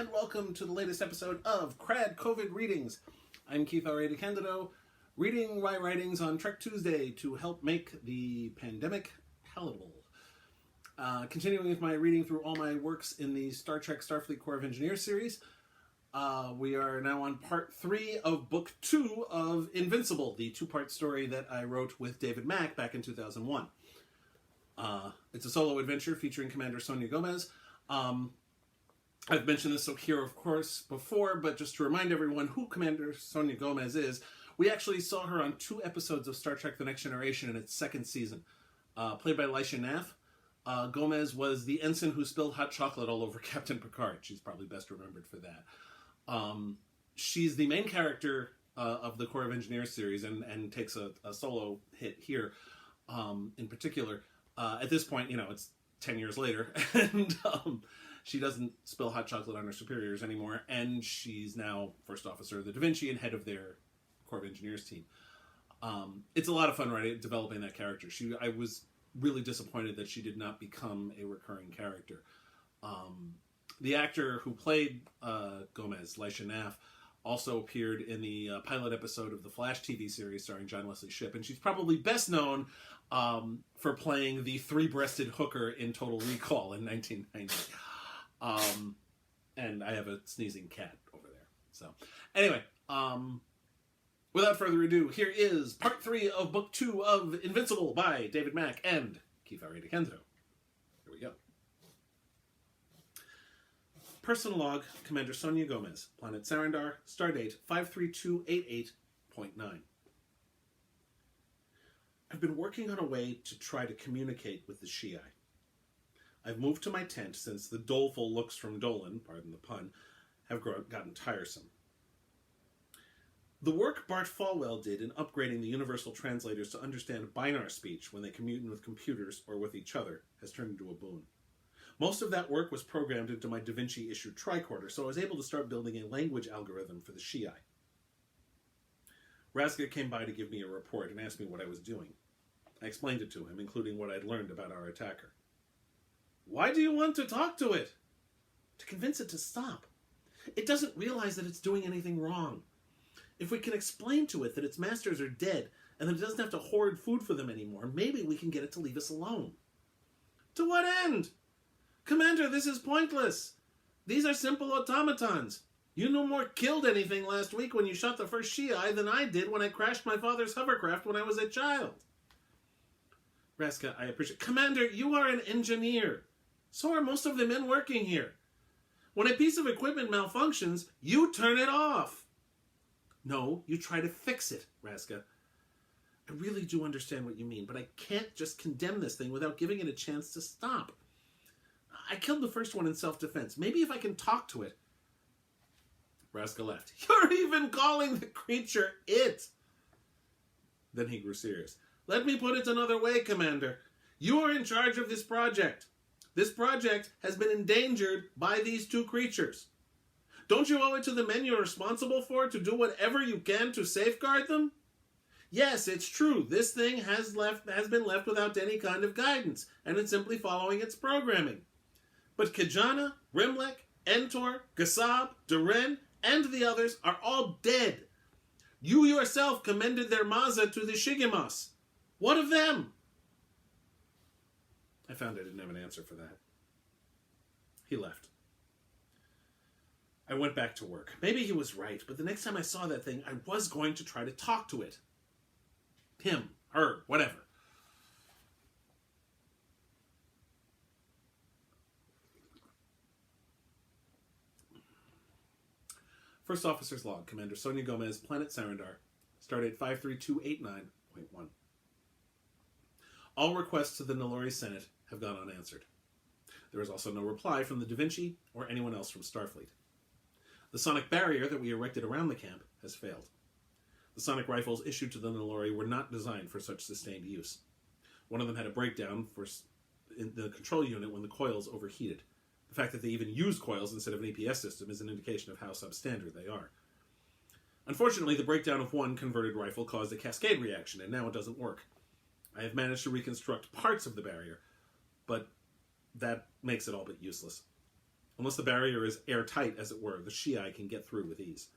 and welcome to the latest episode of KRAD COVID Readings. I'm Keith R.A. DeCandido, reading my writings on Trek Tuesday to help make the pandemic palatable. Continuing with my reading through all my works in the Star Trek Starfleet Corps of Engineers series, we are now on part 3 of book 2 of Invincible, the two-part story that I wrote with David Mack back in 2001. It's a solo adventure featuring Commander Sonya Gomez. I've mentioned this here, of course, before, but just to remind everyone who Commander Sonya Gomez is, we actually saw her on 2 episodes of Star Trek The Next Generation in its 2nd season. Played by Lisha Naff, Gomez was the ensign who spilled hot chocolate all over Captain Picard. She's probably best remembered for that. She's the main character of the Corps of Engineers series and takes a solo hit here in particular. At this point, it's 10 years later, and she doesn't spill hot chocolate on her superiors anymore, and she's now First Officer of the Da Vinci and head of their Corps of Engineers team. It's a lot of fun developing that character. I was really disappointed that she did not become a recurring character. The actor who played Gomez, Lisha Naff, also appeared in the pilot episode of the Flash TV series starring John Wesley Shipp, and she's probably best known for playing the 3-breasted hooker in Total Recall in 1990. And I have a sneezing cat over there. So, anyway, without further ado, here is part 3 of book 2 of Invincible by David Mack and Keith R.A. DeCandido. Here we go. Personal log, Commander Sonya Gomez, Planet Sarindar, Stardate 53288.9. I've been working on a way to try to communicate with the shii. I've moved to my tent since the doleful looks from Dolan, pardon the pun, have gotten tiresome. The work Bart Falwell did in upgrading the universal translators to understand Bainar speech when they commune with computers or with each other has turned into a boon. Most of that work was programmed into my Da Vinci issued tricorder, so I was able to start building a language algorithm for the shii. Raska came by to give me a report and asked me what I was doing. I explained it to him, including what I'd learned about our attacker. Why do you want to talk to it? To convince it to stop. It doesn't realize that it's doing anything wrong. If we can explain to it that its masters are dead and that it doesn't have to hoard food for them anymore, maybe we can get it to leave us alone. To what end? Commander, this is pointless. These are simple automatons. You no more killed anything last week when you shot the first shii than I did when I crashed my father's hovercraft when I was a child. Raska, I appreciate... Commander, you are an engineer. So are most of the men working here. When a piece of equipment malfunctions, you turn it off. No, you try to fix it, Raska. I really do understand what you mean, but I can't just condemn this thing without giving it a chance to stop. I killed the first one in self-defense. Maybe if I can talk to it. Raska laughed. You're even calling the creature it. Then he grew serious. Let me put it another way, Commander. You are in charge of this project. This project has been endangered by these 2 creatures. Don't you owe it to the men you're responsible for to do whatever you can to safeguard them? Yes, it's true. This thing has been left without any kind of guidance, and it's simply following its programming. But Kajana, Rimlek, Entor, Gasab, Duren, and the others are all dead. You yourself commended their Maza to the Shigimas. What of them? I found I didn't have an answer for that. He left. I went back to work. Maybe he was right, but the next time I saw that thing, I was going to try to talk to it. Him, her, whatever. First Officer's Log, Commander Sonya Gomez, Planet Sarindar, Stardate 53289.1. All requests to the Nalori Senate have gone unanswered. There is also no reply from the Da Vinci or anyone else from Starfleet. The sonic barrier that we erected around the camp has failed. The sonic rifles issued to the Nalori were not designed for such sustained use. One of them had a breakdown in the control unit when the coils overheated. The fact that they even use coils instead of an EPS system is an indication of how substandard they are. Unfortunately, the breakdown of one converted rifle caused a cascade reaction, and now it doesn't work. I have managed to reconstruct parts of the barrier, but that makes it all but useless. Unless the barrier is airtight, as it were, the shii can get through with ease.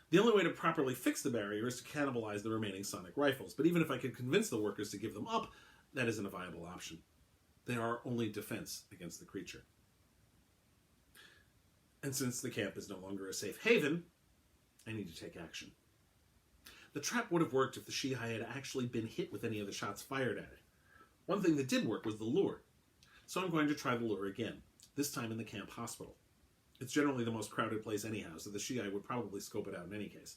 The only way to properly fix the barrier is to cannibalize the remaining sonic rifles, but even if I could convince the workers to give them up, that isn't a viable option. They are our only defense against the creature. And since the camp is no longer a safe haven, I need to take action. The trap would have worked if the shii had actually been hit with any of the shots fired at it. One thing that did work was the lure. So I'm going to try the lure again, this time in the camp hospital. It's generally the most crowded place anyhow, so the shii would probably scope it out in any case.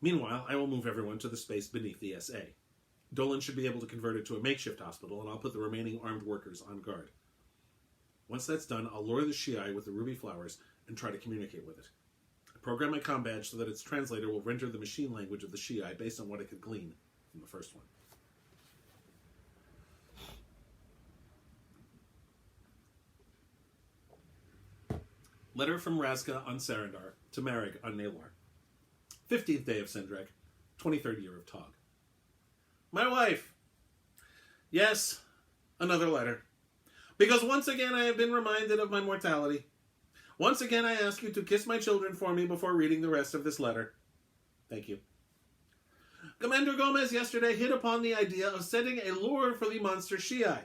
Meanwhile, I will move everyone to the space beneath the SA. Dolan should be able to convert it to a makeshift hospital, and I'll put the remaining armed workers on guard. Once that's done, I'll lure the shii with the ruby flowers and try to communicate with it. I program my comm badge so that its translator will render the machine language of the shii based on what it could glean from the first one. Letter from Razka on Sarindar to Marek on Nalor. 15th day of Sendrek, 23rd year of Tog. My wife. Yes, another letter. Because once again I have been reminded of my mortality. Once again I ask you to kiss my children for me before reading the rest of this letter. Thank you. Commander Gomez yesterday hit upon the idea of setting a lure for the monster shii.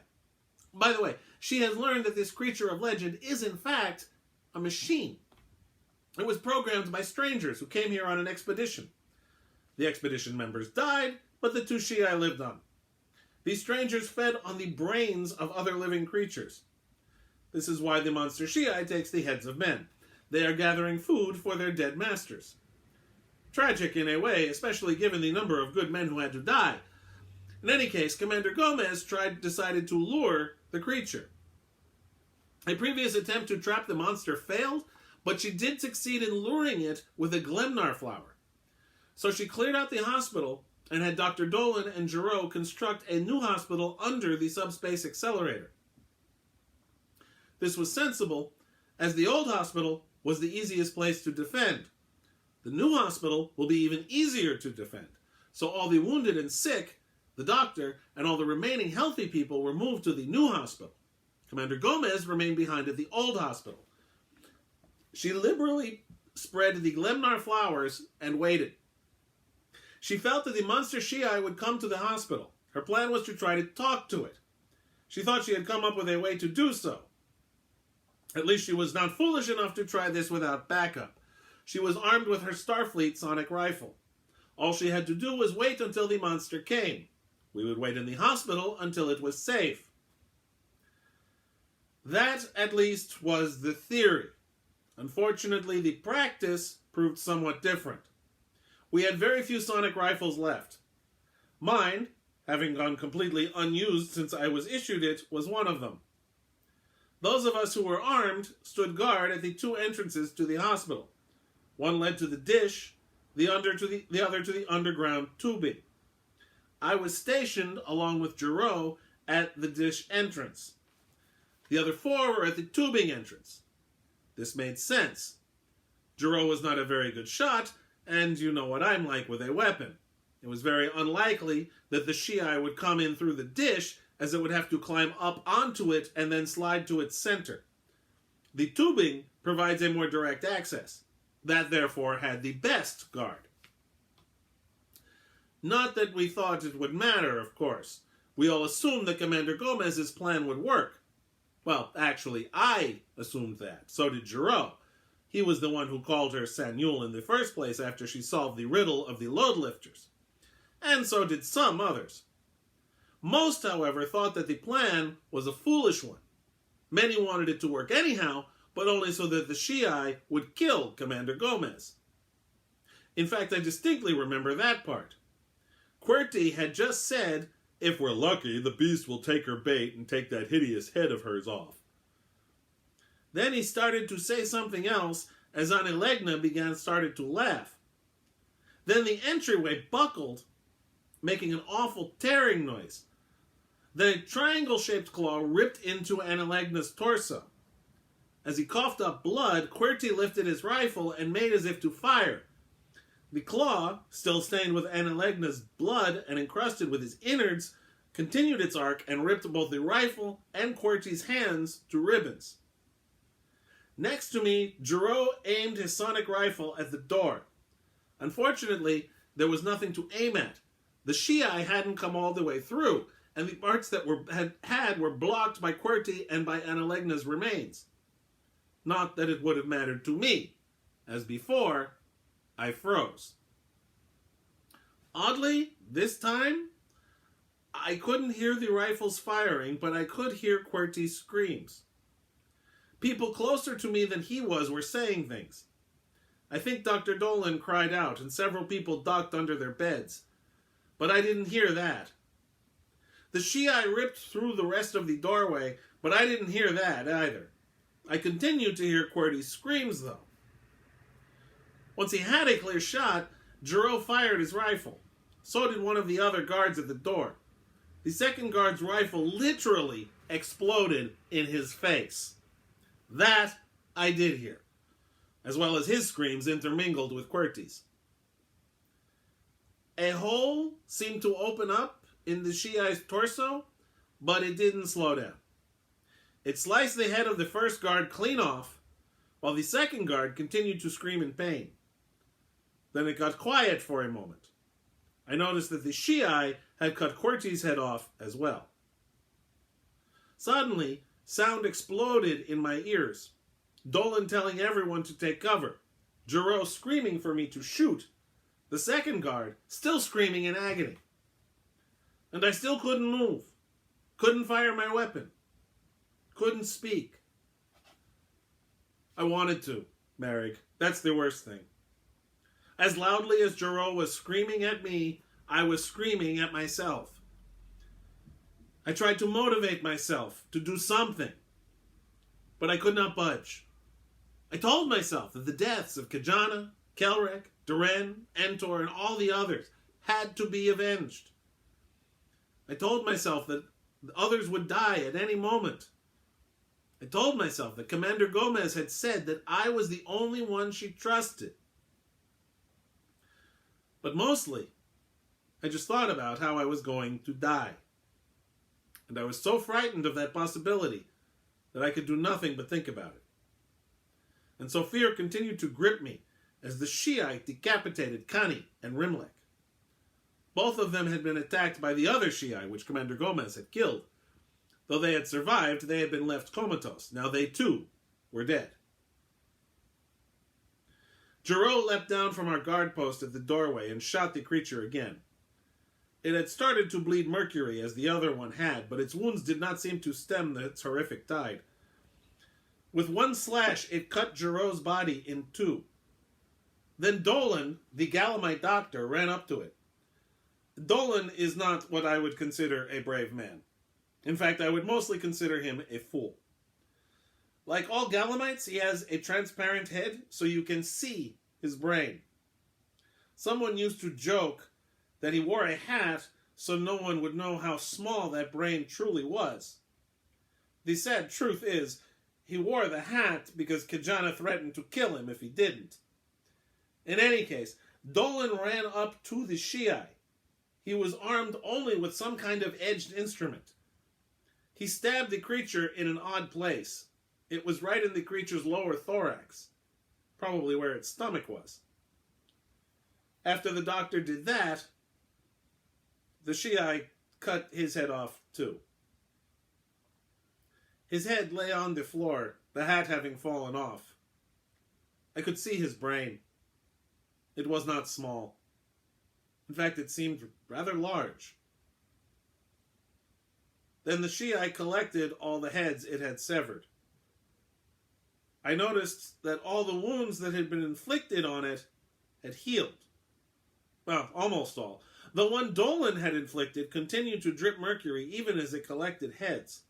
By the way, she has learned that this creature of legend is in fact a machine. It was programmed by strangers who came here on an expedition. The expedition members died, but the two shii lived on. These strangers fed on the brains of other living creatures. This is why the monster shii takes the heads of men. They are gathering food for their dead masters. Tragic in a way, especially given the number of good men who had to die. In any case, Commander Gomez decided to lure the creature. A previous attempt to trap the monster failed, but she did succeed in luring it with a Glemnar flower. So she cleared out the hospital and had Dr. Dolan and Giro construct a new hospital under the subspace accelerator. This was sensible, as the old hospital was the easiest place to defend. The new hospital will be even easier to defend, so all the wounded and sick, the doctor, and all the remaining healthy people were moved to the new hospital. Commander Gomez remained behind at the old hospital. She liberally spread the Glemnar flowers and waited. She felt that the monster shii would come to the hospital. Her plan was to try to talk to it. She thought she had come up with a way to do so. At least she was not foolish enough to try this without backup. She was armed with her Starfleet sonic rifle. All she had to do was wait until the monster came. We would wait in the hospital until it was safe. That, at least, was the theory. Unfortunately, the practice proved somewhat different. We had very few sonic rifles left. Mine, having gone completely unused since I was issued it, was one of them. Those of us who were armed stood guard at the two entrances to the hospital. One led to the dish, the other to the underground tubing. I was stationed, along with Giro, at the dish entrance. The other four were at the tubing entrance. This made sense. Giro was not a very good shot, and you know what I'm like with a weapon. It was very unlikely that the shii would come in through the dish, as it would have to climb up onto it and then slide to its center. The tubing provides a more direct access. That, therefore, had the best guard. Not that we thought it would matter, of course. We all assumed that Commander Gomez's plan would work. Well, actually, I assumed that. So did Giro. He was the one who called her Sanyul in the first place after she solved the riddle of the load lifters. And so did some others. Most, however, thought that the plan was a foolish one. Many wanted it to work anyhow, but only so that the shii would kill Commander Gomez. In fact, I distinctly remember that part. QWERTY had just said, "If we're lucky, the beast will take her bait and take that hideous head of hers off." Then he started to say something else as Anelegna started to laugh. Then the entryway buckled, making an awful tearing noise. Then a triangle-shaped claw ripped into Anelegna's torso. As he coughed up blood, QWERTY lifted his rifle and made as if to fire. The claw, still stained with Anelegna's blood and encrusted with his innards, continued its arc and ripped both the rifle and QWERTY's hands to ribbons. Next to me, Gero aimed his sonic rifle at the door. Unfortunately, there was nothing to aim at. The shii hadn't come all the way through, and the parts that were blocked by QWERTY and by Analegna's remains. Not that it would have mattered to me. As before, I froze. Oddly, this time, I couldn't hear the rifles firing, but I could hear QWERTY's screams. People closer to me than he was were saying things. I think Dr. Dolan cried out, and several people ducked under their beds. But I didn't hear that. The shii ripped through the rest of the doorway, but I didn't hear that either. I continued to hear QWERTY's screams, though. Once he had a clear shot, Gero fired his rifle. So did one of the other guards at the door. The second guard's rifle literally exploded in his face. That I did hear, as well as his screams intermingled with QWERTY's. A hole seemed to open up in the shii's torso, but it didn't slow down. It sliced the head of the first guard clean off, while the second guard continued to scream in pain. Then it got quiet for a moment. I noticed that the shii had cut QWERTY's head off as well. Suddenly, sound exploded in my ears. Dolan telling everyone to take cover. Gero screaming for me to shoot. The second guard still screaming in agony. And I still couldn't move. Couldn't fire my weapon. Couldn't speak. I wanted to, Merrick. That's the worst thing. As loudly as Gero was screaming at me, I was screaming at myself. I tried to motivate myself to do something, but I could not budge. I told myself that the deaths of Kajana, Kelrek, Duren, Entor, and all the others had to be avenged. I told myself that others would die at any moment. I told myself that Commander Gomez had said that I was the only one she trusted. But mostly, I just thought about how I was going to die. And I was so frightened of that possibility that I could do nothing but think about it. And so fear continued to grip me as the shii decapitated Kani and Rimlek. Both of them had been attacked by the other shii, which Commander Gomez had killed. Though they had survived, they had been left comatose. Now they too were dead. Gero leapt down from our guard post at the doorway and shot the creature again. It had started to bleed mercury as the other one had, but its wounds did not seem to stem its horrific tide. With one slash, it cut Gero's body in two. Then Dolan, the Galamite doctor, ran up to it. Dolan is not what I would consider a brave man. In fact, I would mostly consider him a fool. Like all Galamites, he has a transparent head, so you can see his brain. Someone used to joke that he wore a hat so no one would know how small that brain truly was. The sad truth is, he wore the hat because Kajana threatened to kill him if he didn't. In any case, Dolan ran up to the shii. He was armed only with some kind of edged instrument. He stabbed the creature in an odd place. It was right in the creature's lower thorax, probably where its stomach was. After the doctor did that, the shii cut his head off too. His head lay on the floor, the hat having fallen off. I could see his brain. It was not small. In fact, it seemed rather large. Then the shii collected all the heads it had severed. I noticed that all the wounds that had been inflicted on it had healed. Well, almost all. The one Dolan had inflicted continued to drip mercury even as it collected heads.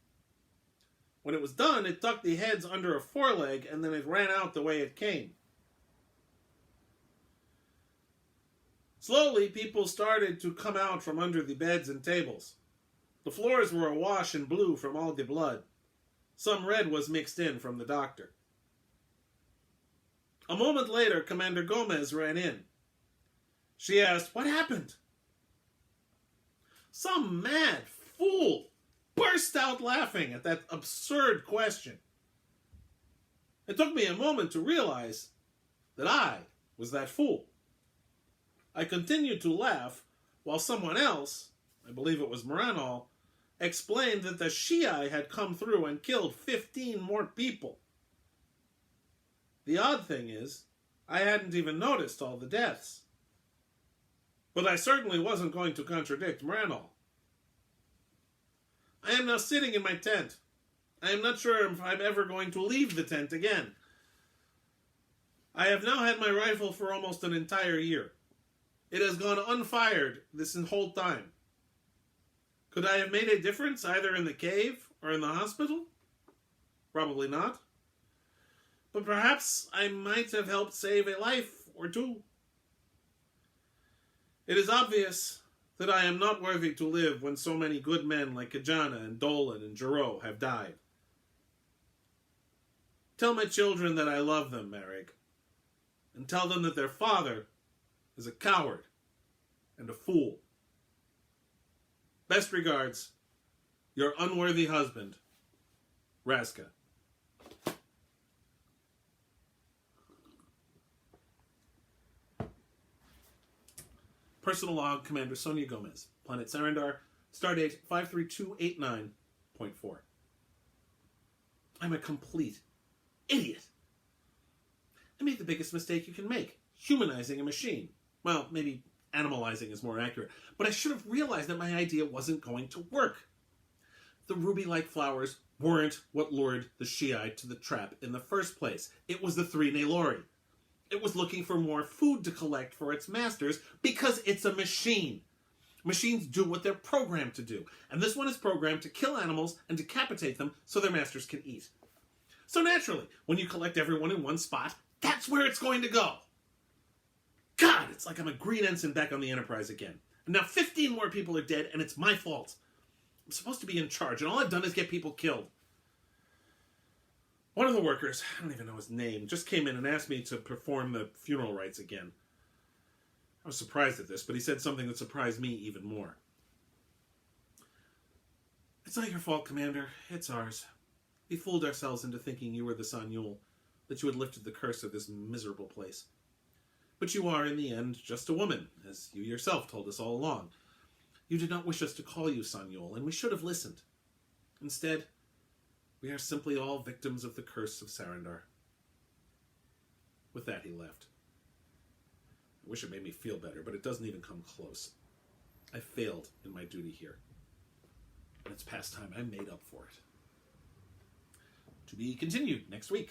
When it was done, it tucked the heads under a foreleg and then it ran out the way it came. Slowly, people started to come out from under the beds and tables. The floors were awash in blue from all the blood. Some red was mixed in from the doctor. A moment later, Commander Gomez ran in. She asked, "What happened?" "Some mad fool burst out laughing at that absurd question. It took me a moment to realize that I was that fool. I continued to laugh while someone else, I believe it was Moranol, explained that the shii had come through and killed 15 more people. The odd thing is, I hadn't even noticed all the deaths. But I certainly wasn't going to contradict Moranol. I am now sitting in my tent. I am not sure if I'm ever going to leave the tent again. I have now had my rifle for almost an entire year. It has gone unfired this whole time. Could I have made a difference either in the cave or in the hospital? Probably not. But perhaps I might have helped save a life or two. It is obvious that I am not worthy to live when so many good men like Kajana and Dolan and Jarreau have died. Tell my children that I love them, Merrick, and tell them that their father is a coward and a fool. Best regards, your unworthy husband, Raska. Personal log, Commander Sonya Gomez, Planet Sarindar, Stardate 53289.4. I'm a complete idiot. I made the biggest mistake you can make, humanizing a machine. Well, maybe animalizing is more accurate, but I should have realized that my idea wasn't going to work. The ruby-like flowers weren't what lured the shii to the trap in the first place. It was the 3 Nalori. It was looking for more food to collect for its masters because it's a machine. Machines do what they're programmed to do, and this one is programmed to kill animals and decapitate them so their masters can eat. So naturally, when you collect everyone in one spot, that's where it's going to go. God, it's like I'm a green ensign back on the Enterprise again. And now 15 more people are dead, and it's my fault. I'm supposed to be in charge, and all I've done is get people killed. One of the workers, I don't even know his name, just came in and asked me to perform the funeral rites again. I was surprised at this, but he said something that surprised me even more. It's not your fault, Commander. It's ours. We fooled ourselves into thinking you were the Sanyul, that you had lifted the curse of this miserable place. But you are, in the end, just a woman, as you yourself told us all along. You did not wish us to call you Sanyul, and we should have listened. Instead, we are simply all victims of the curse of Sarindar. With that, he left. I wish it made me feel better, but it doesn't even come close. I failed in my duty here. And it's past time I made up for it. To be continued next week.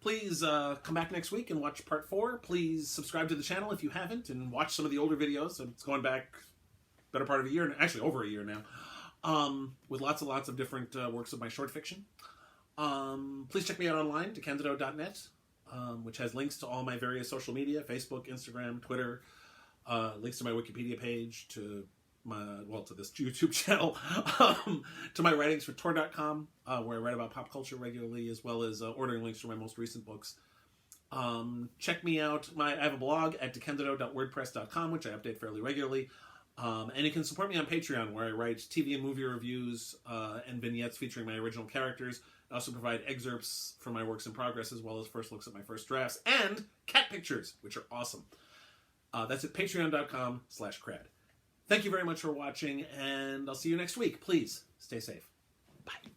Please come back next week and watch part 4. Please subscribe to the channel if you haven't and watch some of the older videos. It's going back better part of a year, actually over a year now, with lots and lots of different works of my short fiction. Please check me out online, DeCandido.net, which has links to all my various social media, Facebook, Instagram, Twitter, links to my Wikipedia page, to this YouTube channel, to my writings for Tor.com, where I write about pop culture regularly, as well as ordering links for my most recent books. Check me out. I have a blog at DeCandido.wordpress.com, which I update fairly regularly. And you can support me on Patreon, where I write TV and movie reviews and vignettes featuring my original characters. I also provide excerpts from my works in progress, as well as first looks at my first drafts, and cat pictures, which are awesome. That's at patreon.com/KRAD. Thank you very much for watching, and I'll see you next week. Please, stay safe. Bye.